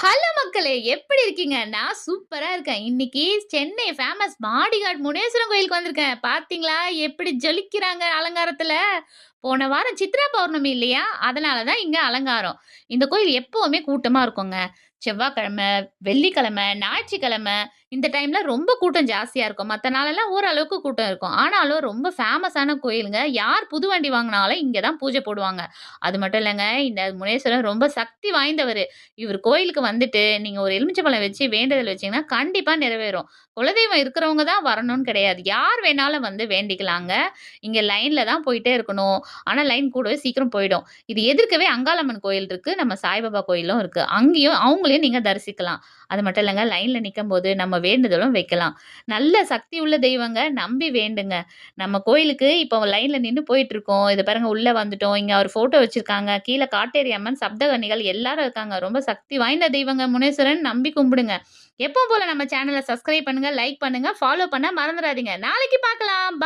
Hello மக்களே! எப்படி இருக்கீங்க? நான் சூப்பரா இருக்கேன். இன்னைக்கு சென்னை ஃபேமஸ் மாடிகாட் முனேஸ்வரன் கோயிலுக்கு வந்திருக்கேன். பார்த்தீங்களா? எப்படி ஜொலிக்கிறாங்க அலங்காரத்துல. போன வாரம் சித்ரா பௌர்ணமி இல்லையா? அதனால தான் இங்க அலங்காரம். இந்த கோயில் எப்பவுமே கூட்டமா இருக்குங்க. செவ்வாய்க்கிழமை, வெள்ளிக்கிழமை, ஞாயிற்றுக்கிழமை இந்த டைம்ல ரொம்ப கூட்டம் ஜாஸ்தியா இருக்கும். மத்த நாளெல்லாம் ஓரளவுக்கு கூட்டம் இருக்கும். ஆனாலும் ரொம்ப ஃபேமஸான கோயிலுங்க. யார் புது வண்டி வாங்குனாலும் இங்க தான் பூஜை போடுவாங்க. அது மட்டும் இல்லங்க, இந்த முனேஸ்வரன் ரொம்ப சக்தி வாய்ந்தவரு. இவர் கோயிலுக்கு வந்துட்டு நீங்க ஒரு எலுமிச்சம்பழம் வச்சு வேண்டுதல் வச்சீங்கன்னா கண்டிப்பா நிறைவேறும். குலதெய்வம் இருக்கிறவங்க தான் வரணும்னு கிடையாது. யார் வேணாலும் வந்து வேண்டிக்கலாங்க. இங்க லைன்ல தான் போயிட்டே இருக்கணும். ஆனா லைன் கூடவே சீக்கிரம் போயிடும். இது எதிர்க்கவே அங்காளம்மன் கோயில் இருக்கு. நம்ம சாய்பாபா கோயிலும் இருக்கு. அங்கேயும் அவங்களையும் நீங்க தரிசிக்கலாம். அது மட்டும் இல்லங்க, லைன்ல நிக்கும்போது நம்ம வேண்டுதலும் வைக்கலாம். நல்ல சக்தி உள்ள தெய்வங்க. நம்பி வேண்டுங்க. நம்ம கோயிலுக்கு இப்போ லைன்ல நின்னு போயிட்டு இருக்கோம். இத பாருங்க உள்ள வந்துட்டோம். இங்க ஒரு ஃபோட்டோ வச்சிருக்காங்க. கீழ காட்டேரி அம்மன், சப்தகன்னிகள் எல்லாரும் இருக்காங்க. ரொம்ப சக்தி வாய்ந்த தெய்வங்க முனேஸ்வரன். நம்பி கும்பிடுங்க. எப்பவும் போல நம்ம சேனல சப்ஸ்கிரைப் பண்ணுங்க, லைக் பண்ணுங்க, ஃபாலோ பண்ண மறந்துறாதீங்க. நாளைக்கு பார்க்கலாம்.